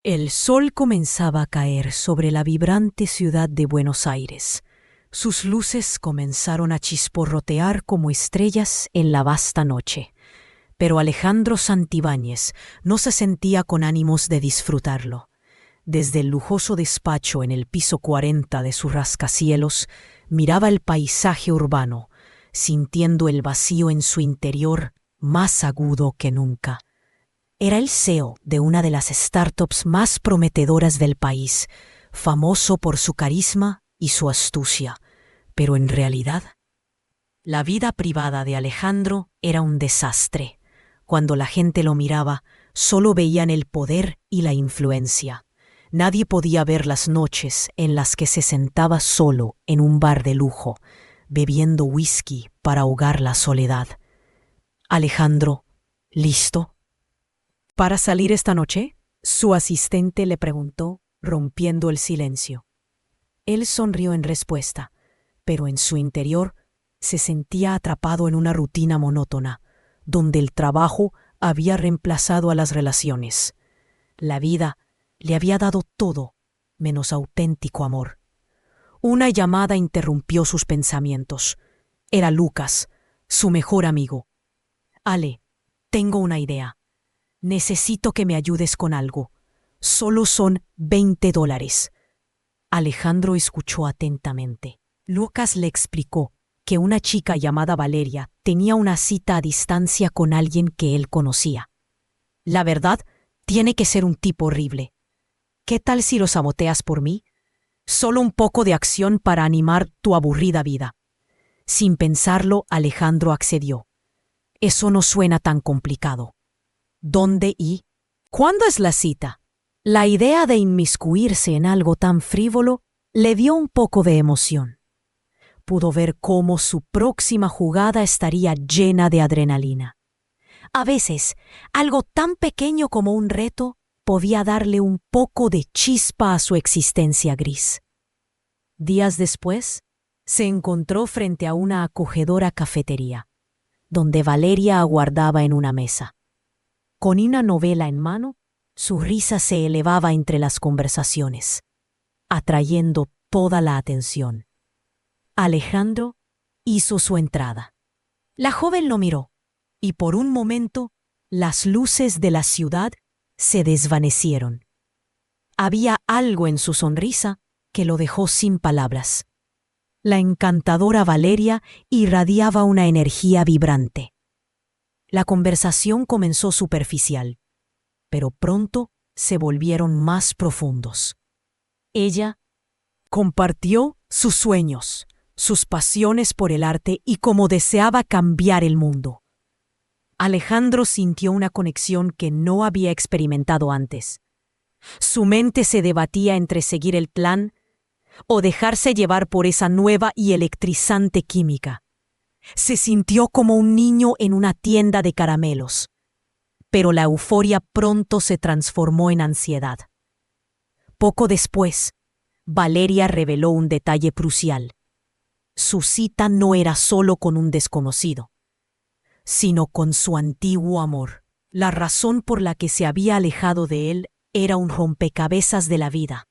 El sol comenzaba a caer sobre la vibrante ciudad de Buenos Aires. Sus luces comenzaron a chisporrotear como estrellas en la vasta noche. Pero Alejandro Santibáñez no se sentía con ánimos de disfrutarlo. Desde el lujoso despacho en el piso 40 de sus rascacielos, miraba el paisaje urbano, sintiendo el vacío en su interior más agudo que nunca. Era el CEO de una de las startups más prometedoras del país, famoso por su carisma y su astucia, pero en realidad, la vida privada de Alejandro era un desastre. Cuando la gente lo miraba, solo veían el poder y la influencia. Nadie podía ver las noches en las que se sentaba solo en un bar de lujo, bebiendo whisky para ahogar la soledad. Alejandro, ¿listo para salir esta noche?, su asistente le preguntó, rompiendo el silencio. Él sonrió en respuesta, pero en su interior se sentía atrapado en una rutina monótona, donde el trabajo había reemplazado a las relaciones. La vida le había dado todo, menos auténtico amor. Una llamada interrumpió sus pensamientos. Era Lucas, su mejor amigo. Ale, tengo una idea. Necesito que me ayudes con algo. Solo son $20. Alejandro escuchó atentamente. Lucas le explicó que una chica llamada Valeria tenía una cita a distancia con alguien que él conocía. La verdad, tiene que ser un tipo horrible. ¿Qué tal si lo saboteas por mí? Solo un poco de acción para animar tu aburrida vida. Sin pensarlo, Alejandro accedió. Eso no suena tan complicado. ¿Dónde y cuándo es la cita? La idea de inmiscuirse en algo tan frívolo le dio un poco de emoción. Pudo ver cómo su próxima jugada estaría llena de adrenalina. A veces, algo tan pequeño como un reto podía darle un poco de chispa a su existencia gris. Días después, se encontró frente a una acogedora cafetería, donde Valeria aguardaba en una mesa. Con una novela en mano, su risa se elevaba entre las conversaciones, atrayendo toda la atención. Alejandro hizo su entrada. La joven lo miró, y por un momento las luces de la ciudad se desvanecieron. Había algo en su sonrisa que lo dejó sin palabras. La encantadora Valeria irradiaba una energía vibrante. La conversación comenzó superficial, pero pronto se volvieron más profundos. Ella compartió sus sueños, sus pasiones por el arte y cómo deseaba cambiar el mundo. Alejandro sintió una conexión que no había experimentado antes. Su mente se debatía entre seguir el plan o dejarse llevar por esa nueva y electrizante química. Se sintió como un niño en una tienda de caramelos, pero la euforia pronto se transformó en ansiedad. Poco después, Valeria reveló un detalle crucial. Su cita no era solo con un desconocido, sino con su antiguo amor. La razón por la que se había alejado de él era un rompecabezas de la vida,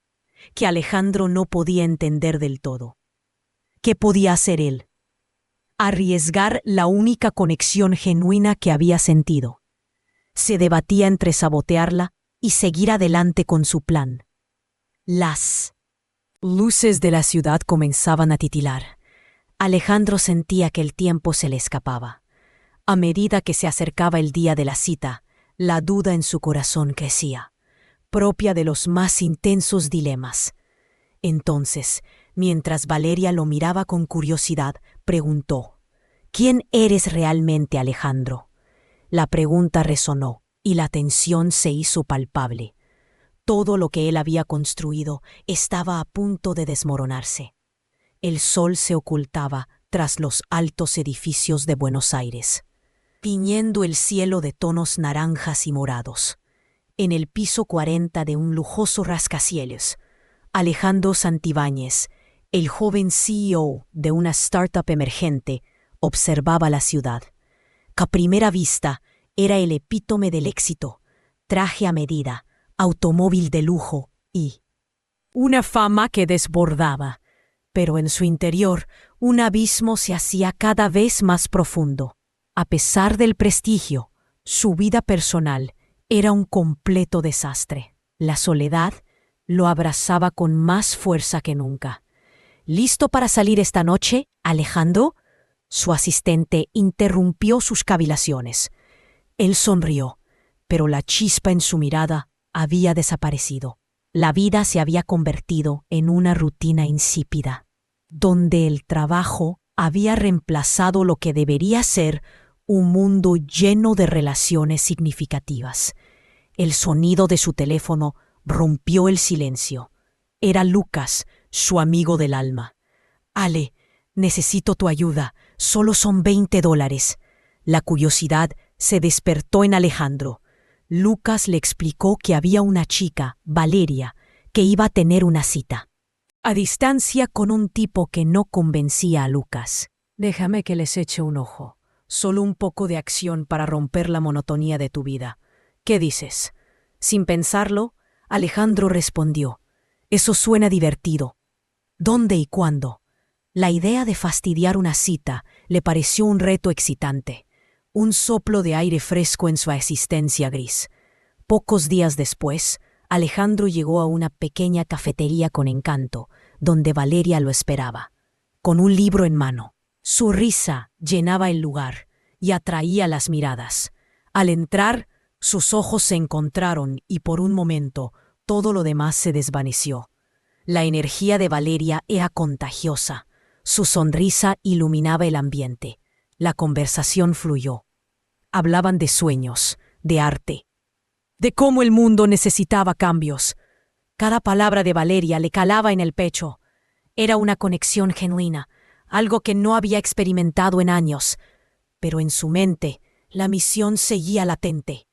que Alejandro no podía entender del todo. ¿Qué podía hacer él? Arriesgar la única conexión genuina que había sentido. Se debatía entre sabotearla y seguir adelante con su plan. Las luces de la ciudad comenzaban a titilar. Alejandro sentía que el tiempo se le escapaba. A medida que se acercaba el día de la cita, la duda en su corazón crecía, propia de los más intensos dilemas. Entonces, mientras Valeria lo miraba con curiosidad, preguntó: ¿Quién eres realmente, Alejandro? La pregunta resonó y la tensión se hizo palpable. Todo lo que él había construido estaba a punto de desmoronarse. El sol se ocultaba tras los altos edificios de Buenos Aires, tiñendo el cielo de tonos naranjas y morados. En el piso 40 de un lujoso rascacielos, Alejandro Santibáñez, el joven CEO de una startup emergente, observaba la ciudad. A primera vista era el epítome del éxito: traje a medida, automóvil de lujo y una fama que desbordaba, pero en su interior un abismo se hacía cada vez más profundo. A pesar del prestigio, su vida personal era un completo desastre. La soledad lo abrazaba con más fuerza que nunca. ¿Listo para salir esta noche, Alejandro? Su asistente interrumpió sus cavilaciones. Él sonrió, pero la chispa en su mirada había desaparecido. La vida se había convertido en una rutina insípida, donde el trabajo había reemplazado lo que debería ser un mundo lleno de relaciones significativas. El sonido de su teléfono rompió el silencio. Era Lucas, su amigo del alma. «Ale, necesito tu ayuda. Solo son $20». La curiosidad se despertó en Alejandro. Lucas le explicó que había una chica, Valeria, que iba a tener una cita a distancia con un tipo que no convencía a Lucas. «Déjame que les eche un ojo. Solo un poco de acción para romper la monotonía de tu vida. ¿Qué dices?» Sin pensarlo, Alejandro respondió: «Eso suena divertido. ¿Dónde y cuándo?» La idea de fastidiar una cita le pareció un reto excitante, un soplo de aire fresco en su existencia gris. Pocos días después, Alejandro llegó a una pequeña cafetería con encanto, donde Valeria lo esperaba, con un libro en mano. Su risa llenaba el lugar y atraía las miradas. Al entrar, sus ojos se encontraron y por un momento todo lo demás se desvaneció. La energía de Valeria era contagiosa. Su sonrisa iluminaba el ambiente. La conversación fluyó. Hablaban de sueños, de arte, de cómo el mundo necesitaba cambios. Cada palabra de Valeria le calaba en el pecho. Era una conexión genuina, algo que no había experimentado en años. Pero en su mente, la misión seguía latente.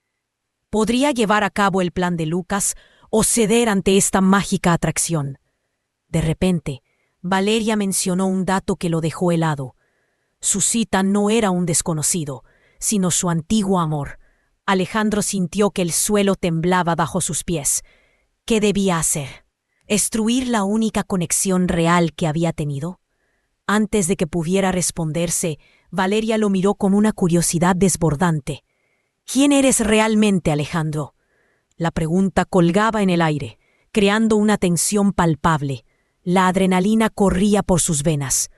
Podría llevar a cabo el plan de Lucas o ceder ante esta mágica atracción. De repente, Valeria mencionó un dato que lo dejó helado. Su cita no era un desconocido, sino su antiguo amor. Alejandro sintió que el suelo temblaba bajo sus pies. ¿Qué debía hacer? ¿Destruir la única conexión real que había tenido? Antes de que pudiera responderse, Valeria lo miró con una curiosidad desbordante. «¿Quién eres realmente, Alejandro?». La pregunta colgaba en el aire, creando una tensión palpable. La adrenalina corría por sus venas.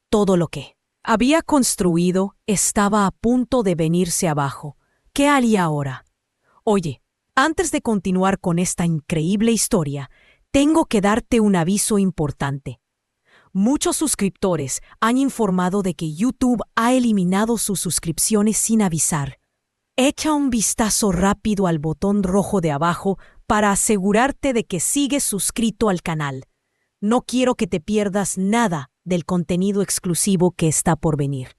Todo lo que había construido estaba a punto de venirse abajo. ¿Qué haría ahora? «Oye, antes de continuar con esta increíble historia, tengo que darte un aviso importante. Muchos suscriptores han informado de que YouTube ha eliminado sus suscripciones sin avisar. Echa un vistazo rápido al botón rojo de abajo para asegurarte de que sigues suscrito al canal. No quiero que te pierdas nada del contenido exclusivo que está por venir.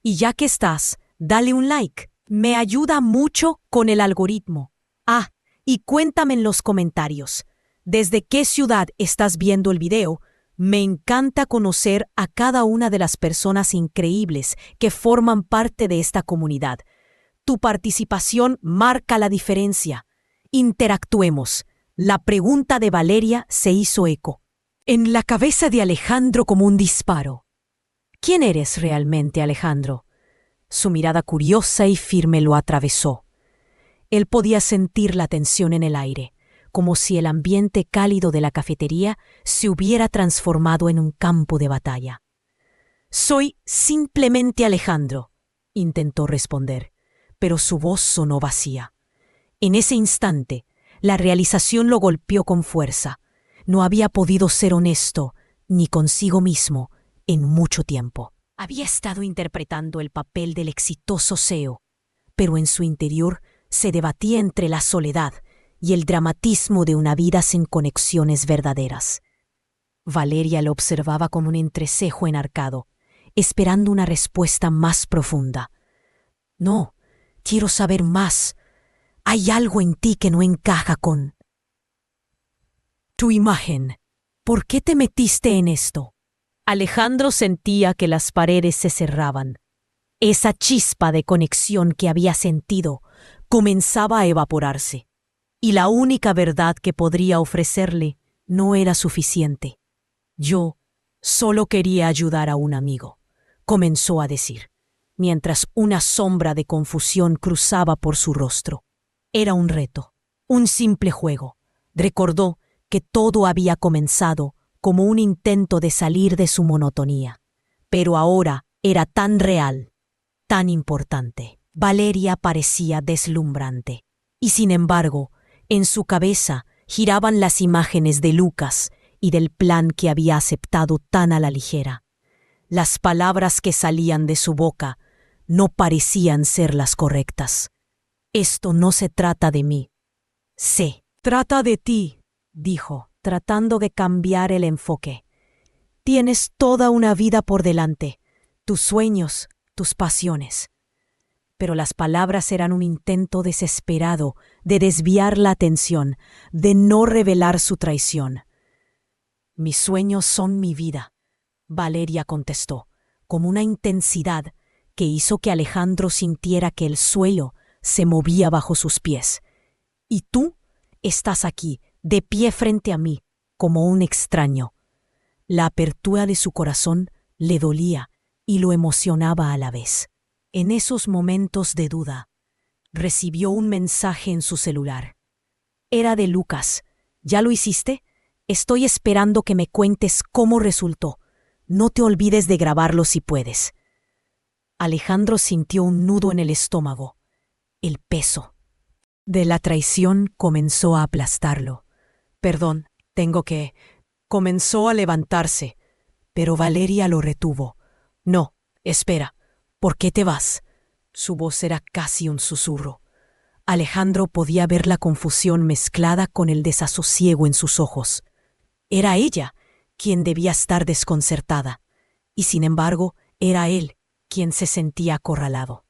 Y ya que estás, dale un like. Me ayuda mucho con el algoritmo. Ah, y cuéntame en los comentarios, ¿desde qué ciudad estás viendo el video? Me encanta conocer a cada una de las personas increíbles que forman parte de esta comunidad. Tu participación marca la diferencia. Interactuemos. La pregunta de Valeria se hizo eco en la cabeza de Alejandro como un disparo. ¿Quién eres realmente, Alejandro? Su mirada curiosa y firme lo atravesó. Él podía sentir la tensión en el aire, como si el ambiente cálido de la cafetería se hubiera transformado en un campo de batalla. «Soy simplemente Alejandro», intentó responder, pero su voz sonó vacía. En ese instante, la realización lo golpeó con fuerza. No había podido ser honesto, ni consigo mismo, en mucho tiempo. Había estado interpretando el papel del exitoso CEO, pero en su interior se debatía entre la soledad y el dramatismo de una vida sin conexiones verdaderas. Valeria lo observaba con un entrecejo enarcado, esperando una respuesta más profunda. «No, quiero saber más. Hay algo en ti que no encaja con tu imagen. ¿Por qué te metiste en esto?». Alejandro sentía que las paredes se cerraban. Esa chispa de conexión que había sentido comenzaba a evaporarse. y la única verdad que podría ofrecerle no era suficiente. Yo solo quería ayudar a un amigo, comenzó a decir, mientras una sombra de confusión cruzaba por su rostro. Era un reto, un simple juego. Recordó que todo había comenzado como un intento de salir de su monotonía. Pero ahora era tan real, tan importante. Valeria parecía deslumbrante. Y sin embargo, en su cabeza giraban las imágenes de Lucas y del plan que había aceptado tan a la ligera. Las palabras que salían de su boca no parecían ser las correctas. Esto no se trata de mí. Se trata de ti, dijo, tratando de cambiar el enfoque. Tienes toda una vida por delante, tus sueños, tus pasiones. Pero las palabras eran un intento desesperado de desviar la atención, de no revelar su traición. Mis sueños son mi vida, Valeria contestó, con una intensidad que hizo que Alejandro sintiera que el suelo se movía bajo sus pies. Y tú estás aquí, de pie frente a mí, como un extraño. La apertura de su corazón le dolía y lo emocionaba a la vez. En esos momentos de duda, recibió un mensaje en su celular. Era de Lucas. ¿Ya lo hiciste? Estoy esperando que me cuentes cómo resultó. No te olvides de grabarlo si puedes. Alejandro sintió un nudo en el estómago. El peso de la traición comenzó a aplastarlo. Perdón, tengo que... Comenzó a levantarse, pero Valeria lo retuvo. No, espera. ¿Por qué te vas? Su voz era casi un susurro. Alejandro podía ver la confusión mezclada con el desasosiego en sus ojos. Era ella quien debía estar desconcertada, y sin embargo era él quien se sentía acorralado.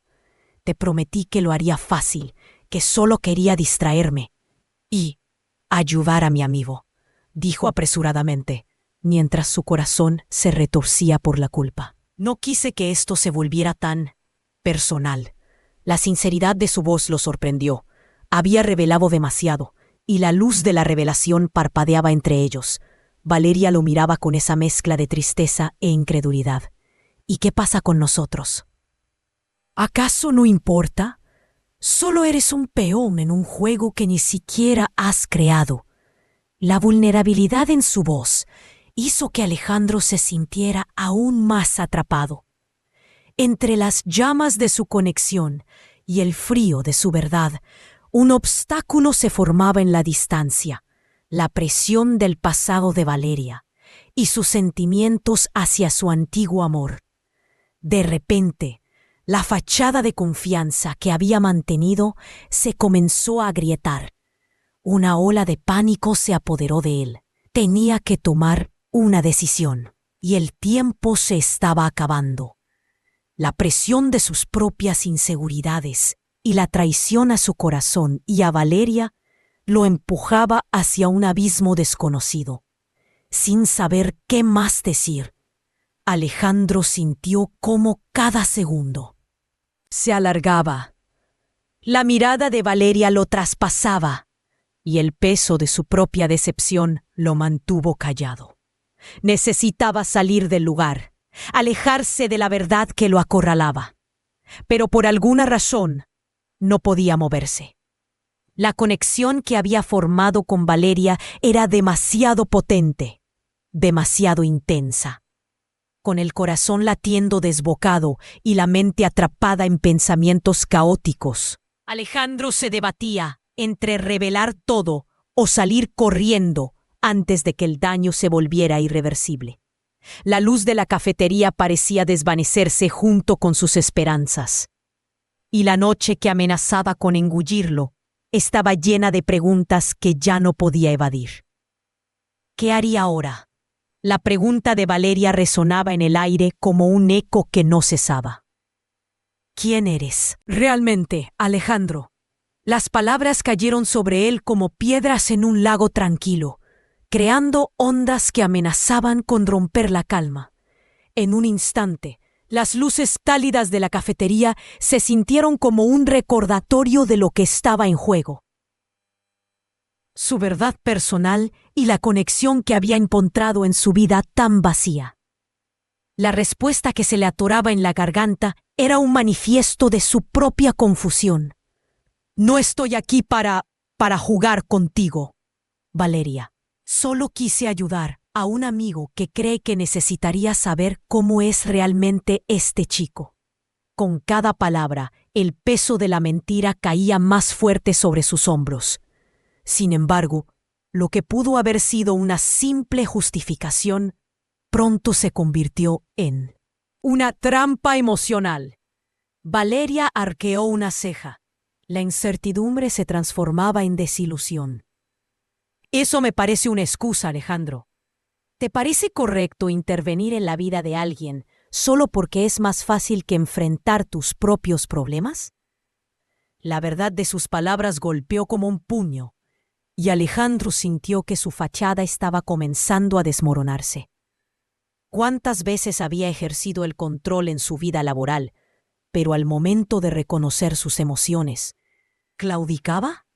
Te prometí que lo haría fácil, que solo quería distraerme y ayudar a mi amigo, dijo apresuradamente, mientras su corazón se retorcía por la culpa. No quise que esto se volviera tan personal. La sinceridad de su voz lo sorprendió. Había revelado demasiado, y la luz de la revelación parpadeaba entre ellos. Valeria lo miraba con esa mezcla de tristeza e incredulidad. ¿Y qué pasa con nosotros? ¿Acaso no importa? Solo eres un peón en un juego que ni siquiera has creado. La vulnerabilidad en su voz hizo que Alejandro se sintiera aún más atrapado. Entre las llamas de su conexión y el frío de su verdad, un obstáculo se formaba en la distancia, la presión del pasado de Valeria y sus sentimientos hacia su antiguo amor. De repente, la fachada de confianza que había mantenido se comenzó a agrietar. Una ola de pánico se apoderó de él. Tenía que tomar una decisión, y el tiempo se estaba acabando. La presión de sus propias inseguridades y la traición a su corazón y a Valeria lo empujaba hacia un abismo desconocido. Sin saber qué más decir, Alejandro sintió cómo cada segundo se alargaba. La mirada de Valeria lo traspasaba, y el peso de su propia decepción lo mantuvo callado. Necesitaba salir del lugar, alejarse de la verdad que lo acorralaba. Pero por alguna razón no podía moverse. La conexión que había formado con Valeria era demasiado potente, demasiado intensa. Con el corazón latiendo desbocado y la mente atrapada en pensamientos caóticos, Alejandro se debatía entre revelar todo o salir corriendo antes de que el daño se volviera irreversible. La luz de la cafetería parecía desvanecerse junto con sus esperanzas, y la noche que amenazaba con engullirlo estaba llena de preguntas que ya no podía evadir. ¿Qué haría ahora? La pregunta de Valeria resonaba en el aire como un eco que no cesaba. ¿Quién eres realmente, Alejandro? Las palabras cayeron sobre él como piedras en un lago tranquilo, creando ondas que amenazaban con romper la calma. En un instante, las luces cálidas de la cafetería se sintieron como un recordatorio de lo que estaba en juego. su verdad personal y la conexión que había encontrado en su vida tan vacía. La respuesta que se le atoraba en la garganta era un manifiesto de su propia confusión. No estoy aquí para jugar contigo, Valeria. Solo quise ayudar a un amigo que cree que necesitaría saber cómo es realmente este chico. Con cada palabra, el peso de la mentira caía más fuerte sobre sus hombros. Sin embargo, lo que pudo haber sido una simple justificación, pronto se convirtió en una trampa emocional. Valeria arqueó una ceja. La incertidumbre se transformaba en desilusión. Eso me parece una excusa, Alejandro. ¿Te parece correcto intervenir en la vida de alguien solo porque es más fácil que enfrentar tus propios problemas? La verdad de sus palabras golpeó como un puño, y Alejandro sintió que su fachada estaba comenzando a desmoronarse. ¿Cuántas veces había ejercido el control en su vida laboral, pero al momento de reconocer sus emociones, claudicaba?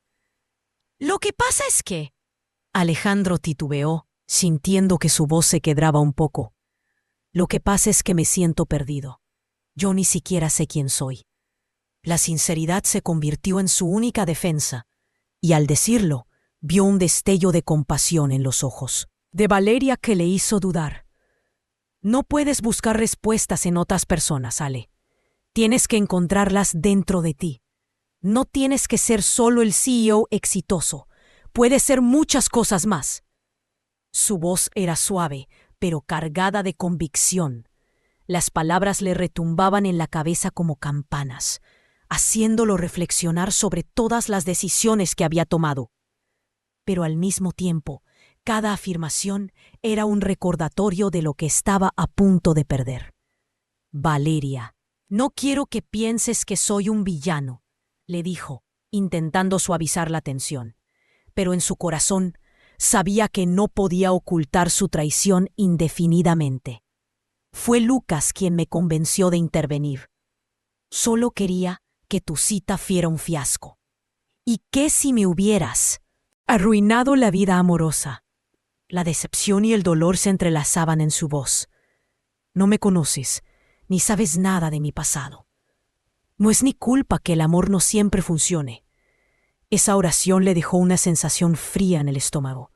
Lo que pasa es que... Alejandro titubeó, sintiendo que su voz se quebraba un poco. Lo que pasa es que me siento perdido. Yo ni siquiera sé quién soy. La sinceridad se convirtió en su única defensa, y al decirlo, vio un destello de compasión en los ojos de Valeria que le hizo dudar. No puedes buscar respuestas en otras personas, Ale. Tienes que encontrarlas dentro de ti. No tienes que ser solo el CEO exitoso. Puedes ser muchas cosas más. Su voz era suave, pero cargada de convicción. Las palabras le retumbaban en la cabeza como campanas, haciéndolo reflexionar sobre todas las decisiones que había tomado. Pero al mismo tiempo, cada afirmación era un recordatorio de lo que estaba a punto de perder. Valeria, no quiero que pienses que soy un villano, le dijo, intentando suavizar la tensión. Pero en su corazón sabía que no podía ocultar su traición indefinidamente. Fue Lucas quien me convenció de intervenir. Solo quería que tu cita fuera un fiasco. ¿Y qué si me hubieras arruinado la vida amorosa? La decepción y el dolor se entrelazaban en su voz. No me conoces, ni sabes nada de mi pasado. No es ni culpa que el amor no siempre funcione. Esa oración le dejó una sensación fría en el estómago.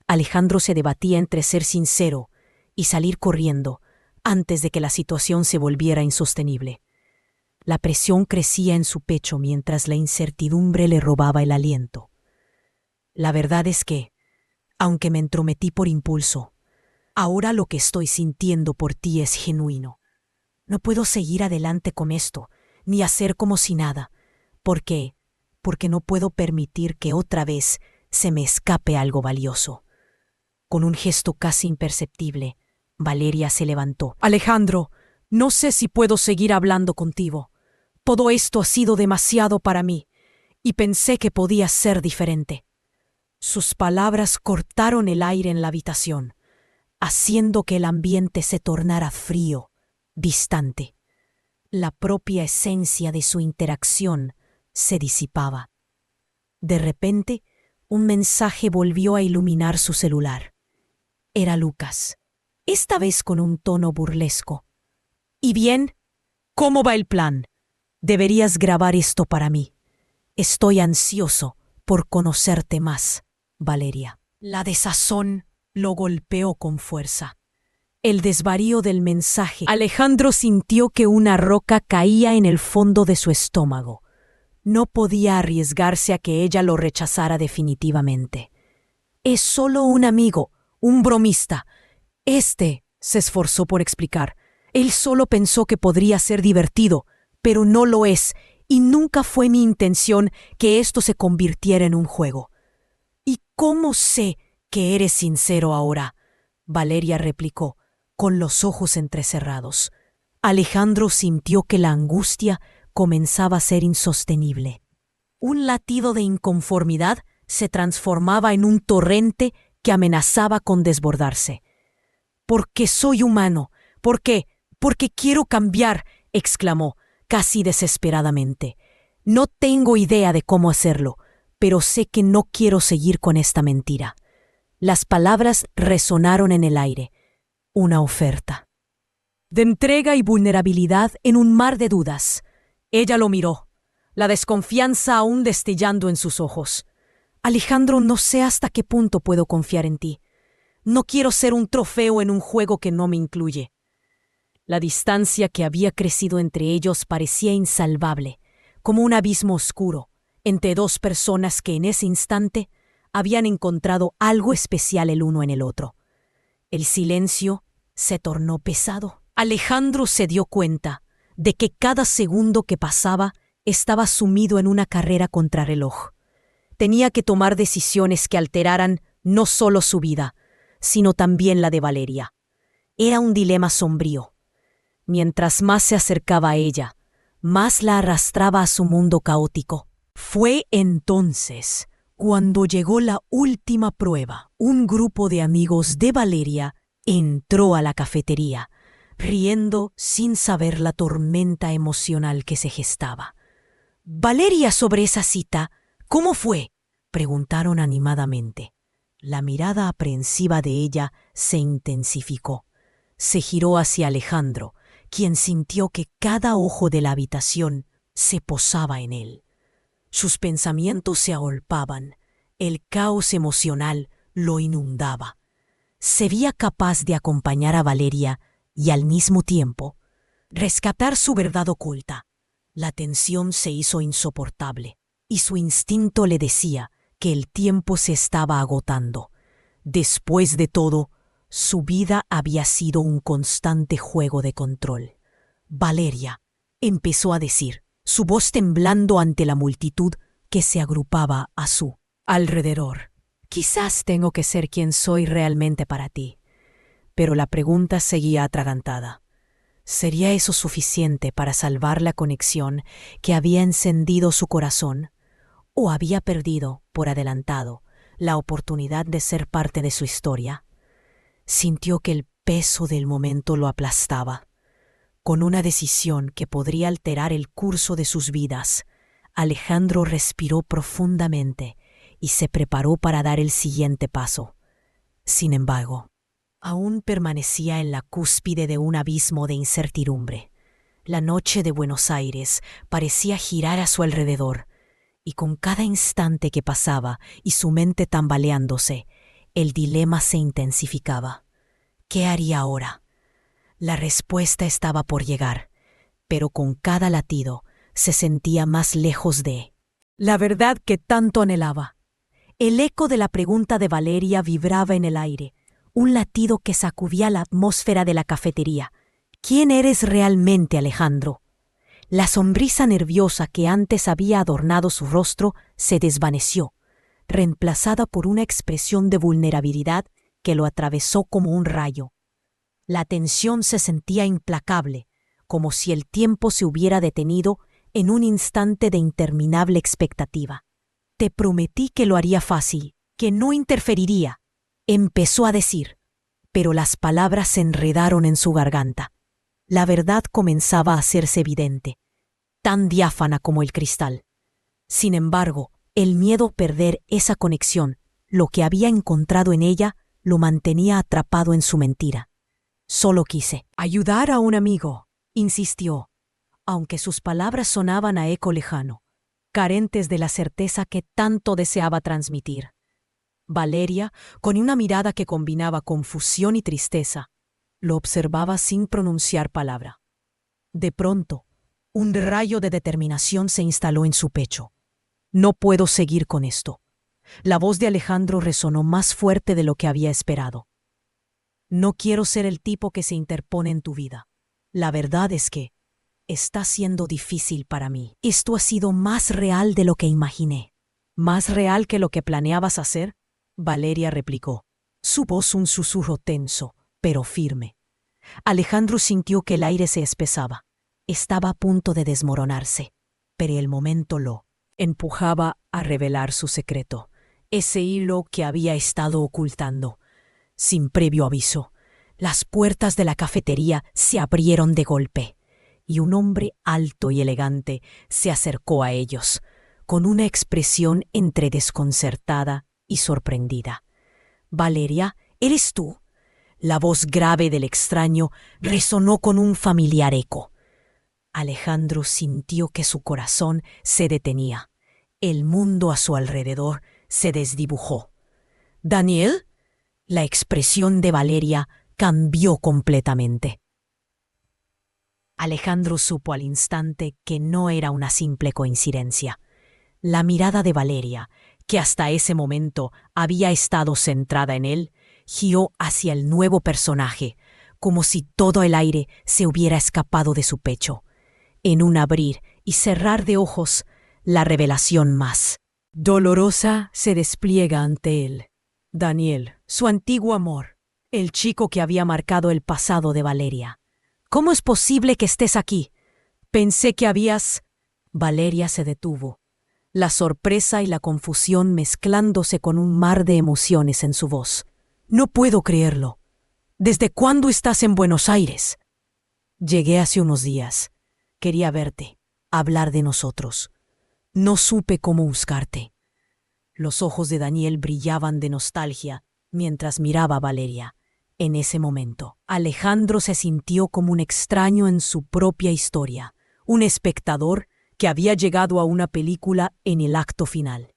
Alejandro se debatía entre ser sincero y salir corriendo antes de que la situación se volviera insostenible. La presión crecía en su pecho mientras la incertidumbre le robaba el aliento. La verdad es que, aunque me entrometí por impulso, ahora lo que estoy sintiendo por ti es genuino. No puedo seguir adelante con esto, ni hacer como si nada, porque no puedo permitir que otra vez se me escape algo valioso. Con un gesto casi imperceptible, Valeria se levantó. Alejandro, no sé si puedo seguir hablando contigo. Todo esto ha sido demasiado para mí, y pensé que podía ser diferente. Sus palabras cortaron el aire en la habitación, haciendo que el ambiente se tornara frío, distante. La propia esencia de su interacción se disipaba. De repente, un mensaje volvió a iluminar su celular. Era Lucas, esta vez con un tono burlesco. ¿Y bien? ¿Cómo va el plan? Deberías grabar esto para mí. Estoy ansioso por conocerte más, Valeria. La desazón lo golpeó con fuerza. El desvarío del mensaje. Alejandro sintió que una roca caía en el fondo de su estómago. No podía arriesgarse a que ella lo rechazara definitivamente. Es solo un amigo, un bromista. Se esforzó por explicar. Él solo pensó que podría ser divertido, pero no lo es, y nunca fue mi intención que esto se convirtiera en un juego. ¿Y cómo sé que eres sincero ahora?, Valeria replicó, con los ojos entrecerrados. Alejandro sintió que la angustia comenzaba a ser insostenible. Un latido de inconformidad se transformaba en un torrente que amenazaba con desbordarse. «Porque soy humano, porque quiero cambiar», exclamó, casi desesperadamente. «No tengo idea de cómo hacerlo, pero sé que no quiero seguir con esta mentira. Las palabras resonaron en el aire. Una oferta. De entrega y vulnerabilidad en un mar de dudas. Ella lo miró, la desconfianza aún destellando en sus ojos. Alejandro, no sé hasta qué punto puedo confiar en ti. No quiero ser un trofeo en un juego que no me incluye. La distancia que había crecido entre ellos parecía insalvable, como un abismo oscuro, entre dos personas que en ese instante habían encontrado algo especial el uno en el otro. El silencio se tornó pesado. Alejandro se dio cuenta de que cada segundo que pasaba estaba sumido en una carrera contrarreloj. Tenía que tomar decisiones que alteraran no solo su vida, sino también la de Valeria. Era un dilema sombrío. Mientras más se acercaba a ella, más la arrastraba a su mundo caótico. Fue entonces cuando llegó la última prueba. Un grupo de amigos de Valeria entró a la cafetería, riendo sin saber la tormenta emocional que se gestaba. «Valeria, sobre esa cita, ¿cómo fue?», preguntaron animadamente. La mirada aprensiva de ella se intensificó. Se giró hacia Alejandro, quien sintió que cada ojo de la habitación se posaba en él. Sus pensamientos se agolpaban, el caos emocional lo inundaba. Sería capaz de acompañar a Valeria y al mismo tiempo rescatar su verdad oculta. La tensión se hizo insoportable y su instinto le decía que el tiempo se estaba agotando. Después de todo, su vida había sido un constante juego de control. «Valeria», empezó a decir, su voz temblando ante la multitud que se agrupaba a su alrededor. «Quizás tengo que ser quien soy realmente para ti». Pero la pregunta seguía atragantada. ¿Sería eso suficiente para salvar la conexión que había encendido su corazón? ¿O había perdido, por adelantado, la oportunidad de ser parte de su historia? Sintió que el peso del momento lo aplastaba. Con una decisión que podría alterar el curso de sus vidas, Alejandro respiró profundamente y se preparó para dar el siguiente paso. Sin embargo, aún permanecía en la cúspide de un abismo de incertidumbre. La noche de Buenos Aires parecía girar a su alrededor, y con cada instante que pasaba y su mente tambaleándose, el dilema se intensificaba. ¿Qué haría ahora? La respuesta estaba por llegar, pero con cada latido se sentía más lejos de la verdad que tanto anhelaba. El eco de la pregunta de Valeria vibraba en el aire, un latido que sacudía la atmósfera de la cafetería. ¿Quién eres realmente, Alejandro? La sonrisa nerviosa que antes había adornado su rostro se desvaneció, reemplazada por una expresión de vulnerabilidad que lo atravesó como un rayo. La tensión se sentía implacable, como si el tiempo se hubiera detenido en un instante de interminable expectativa. «Te prometí que lo haría fácil, que no interferiría», empezó a decir, pero las palabras se enredaron en su garganta. La verdad comenzaba a hacerse evidente, tan diáfana como el cristal. Sin embargo, el miedo a perder esa conexión, lo que había encontrado en ella, lo mantenía atrapado en su mentira. «Solo quise ayudar a un amigo», insistió, aunque sus palabras sonaban a eco lejano, carentes de la certeza que tanto deseaba transmitir. Valeria, con una mirada que combinaba confusión y tristeza, lo observaba sin pronunciar palabra. De pronto, un rayo de determinación se instaló en su pecho. «No puedo seguir con esto». La voz de Alejandro resonó más fuerte de lo que había esperado. «No quiero ser el tipo que se interpone en tu vida. La verdad es que está siendo difícil para mí. Esto ha sido más real de lo que imaginé». «¿Más real que lo que planeabas hacer?», Valeria replicó, su voz un susurro tenso, pero firme. Alejandro sintió que el aire se espesaba. Estaba a punto de desmoronarse, pero el momento lo empujaba a revelar su secreto, ese hilo que había estado ocultando. Sin previo aviso, las puertas de la cafetería se abrieron de golpe, y un hombre alto y elegante se acercó a ellos. con una expresión entre desconcertada y sorprendida. «Valeria, ¿eres tú?» La voz grave del extraño resonó con un familiar eco. Alejandro sintió que su corazón se detenía. El mundo a su alrededor se desdibujó. «¿Daniel?» La expresión de Valeria cambió completamente. Alejandro supo al instante que no era una simple coincidencia. La mirada de Valeria, que hasta ese momento había estado centrada en él, giró hacia el nuevo personaje, como si todo el aire se hubiera escapado de su pecho. En un abrir y cerrar de ojos, la revelación más dolorosa se despliega ante él. Daniel, su antiguo amor, el chico que había marcado el pasado de Valeria. «¿Cómo es posible que estés aquí? Pensé que habías...» Valeria se detuvo, la sorpresa y la confusión mezclándose con un mar de emociones en su voz. «No puedo creerlo. ¿Desde cuándo estás en Buenos Aires?» «Llegué hace unos días. Quería verte, hablar de nosotros. No supe cómo buscarte». Los ojos de Daniel brillaban de nostalgia mientras miraba a Valeria. En ese momento, Alejandro se sintió como un extraño en su propia historia, un espectador que había llegado a una película en el acto final.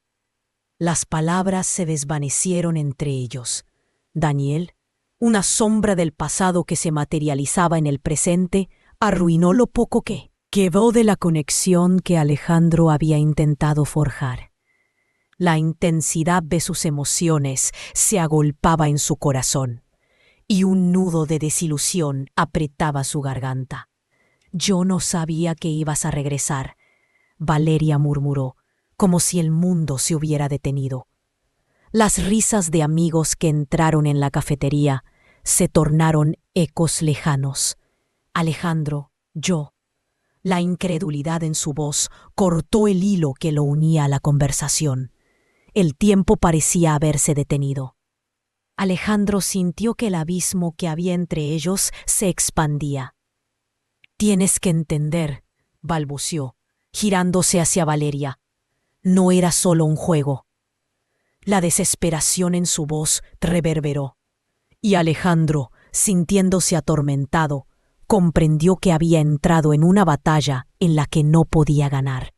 Las palabras se desvanecieron entre ellos. Daniel, una sombra del pasado que se materializaba en el presente, arruinó lo poco que quedó de la conexión que Alejandro había intentado forjar. La intensidad de sus emociones se agolpaba en su corazón, y un nudo de desilusión apretaba su garganta. «Yo no sabía que ibas a regresar», Valeria murmuró, como si el mundo se hubiera detenido. Las risas de amigos que entraron en la cafetería se tornaron ecos lejanos. «Alejandro, yo». La incredulidad en su voz cortó el hilo que lo unía a la conversación. El tiempo parecía haberse detenido. Alejandro sintió que el abismo que había entre ellos se expandía. «Tienes que entender», balbuceó, girándose hacia Valeria. No era solo un juego. La desesperación en su voz reverberó, y Alejandro, sintiéndose atormentado, comprendió que había entrado en una batalla en la que no podía ganar.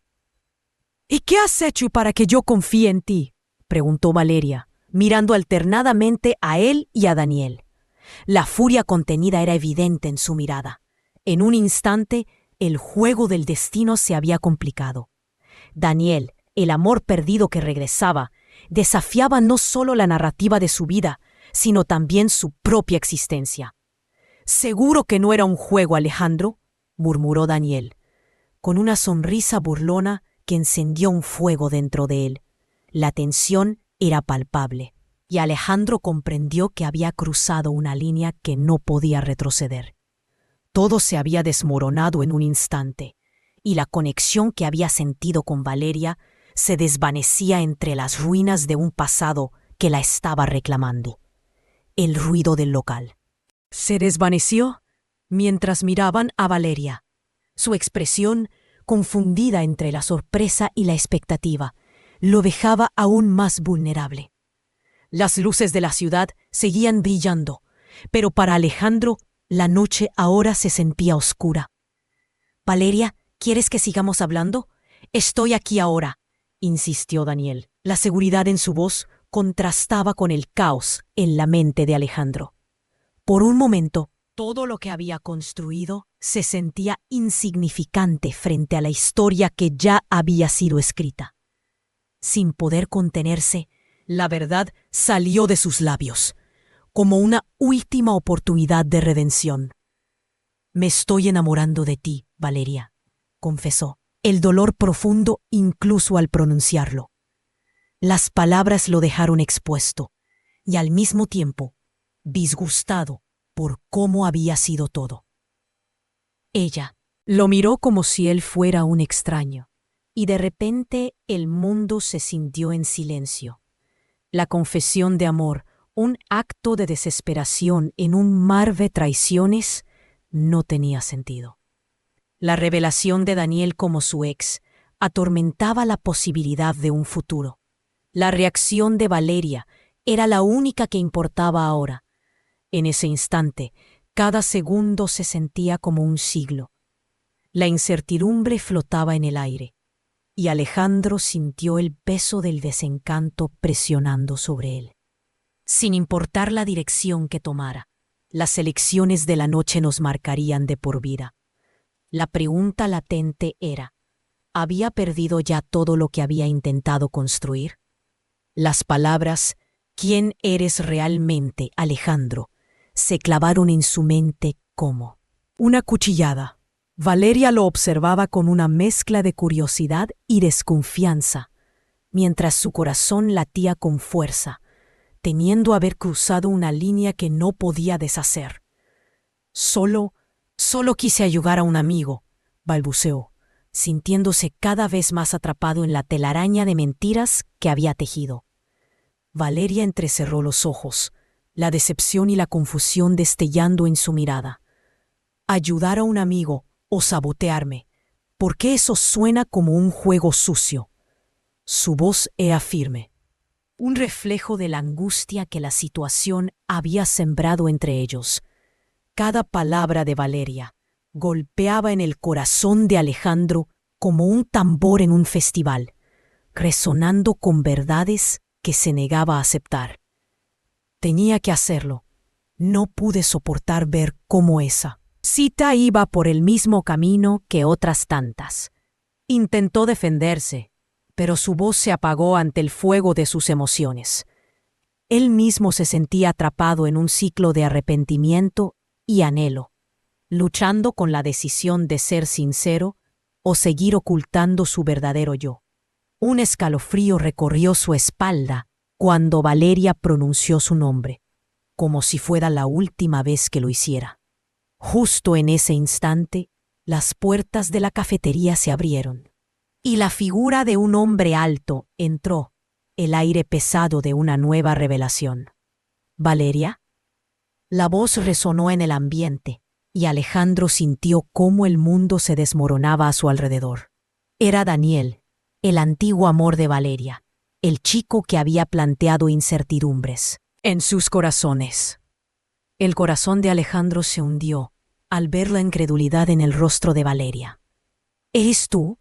«¿Y qué has hecho para que yo confíe en ti?», preguntó Valeria, mirando alternadamente a él y a Daniel. La furia contenida era evidente en su mirada. En un instante, el juego del destino se había complicado. Daniel, el amor perdido que regresaba, desafiaba no solo la narrativa de su vida, sino también su propia existencia. «¿Seguro que no era un juego, Alejandro?», murmuró Daniel, con una sonrisa burlona que encendió un fuego dentro de él. La tensión era palpable, y Alejandro comprendió que había cruzado una línea que no podía retroceder. Todo se había desmoronado en un instante, y la conexión que había sentido con Valeria se desvanecía entre las ruinas de un pasado que la estaba reclamando. El ruido del local se desvaneció mientras miraban a Valeria. Su expresión, confundida entre la sorpresa y la expectativa, lo dejaba aún más vulnerable. Las luces de la ciudad seguían brillando, pero para Alejandro la noche ahora se sentía oscura. «Valeria, ¿quieres que sigamos hablando? Estoy aquí ahora», insistió Daniel. La seguridad en su voz contrastaba con el caos en la mente de Alejandro. Por un momento, todo lo que había construido se sentía insignificante frente a la historia que ya había sido escrita. Sin poder contenerse, la verdad salió de sus labios, como una última oportunidad de redención. «Me estoy enamorando de ti, Valeria», confesó, el dolor profundo incluso al pronunciarlo. Las palabras lo dejaron expuesto, y al mismo tiempo disgustado por cómo había sido todo. Ella lo miró como si él fuera un extraño, y de repente el mundo se sintió en silencio. La confesión de amor, un acto de desesperación en un mar de traiciones, no tenía sentido. La revelación de Daniel como su ex atormentaba la posibilidad de un futuro. La reacción de Valeria era la única que importaba ahora. En ese instante, cada segundo se sentía como un siglo. La incertidumbre flotaba en el aire, y Alejandro sintió el peso del desencanto presionando sobre él. Sin importar la dirección que tomara, las elecciones de la noche nos marcarían de por vida. La pregunta latente era, ¿había perdido ya todo lo que había intentado construir? Las palabras, ¿quién eres realmente, Alejandro?, se clavaron en su mente como una cuchillada. Valeria lo observaba con una mezcla de curiosidad y desconfianza, mientras su corazón latía con fuerza, temiendo haber cruzado una línea que no podía deshacer. Solo quise ayudar a un amigo, balbuceó, sintiéndose cada vez más atrapado en la telaraña de mentiras que había tejido. Valeria entrecerró los ojos, la decepción y la confusión destellando en su mirada. Ayudar a un amigo o sabotearme, ¿por qué eso suena como un juego sucio? Su voz era firme, un reflejo de la angustia que la situación había sembrado entre ellos. Cada palabra de Valeria golpeaba en el corazón de Alejandro como un tambor en un festival, resonando con verdades que se negaba a aceptar. Tenía que hacerlo. No pude soportar ver cómo esa cita iba por el mismo camino que otras tantas. Intentó defenderse, pero su voz se apagó ante el fuego de sus emociones. Él mismo se sentía atrapado en un ciclo de arrepentimiento y anhelo, luchando con la decisión de ser sincero o seguir ocultando su verdadero yo. Un escalofrío recorrió su espalda cuando Valeria pronunció su nombre, como si fuera la última vez que lo hiciera. Justo en ese instante, las puertas de la cafetería se abrieron, y la figura de un hombre alto entró, el aire pesado de una nueva revelación. ¿Valeria? La voz resonó en el ambiente, y Alejandro sintió cómo el mundo se desmoronaba a su alrededor. Era Daniel, el antiguo amor de Valeria, el chico que había planteado incertidumbres en sus corazones. El corazón de Alejandro se hundió al ver la incredulidad en el rostro de Valeria. ¿Eres tú?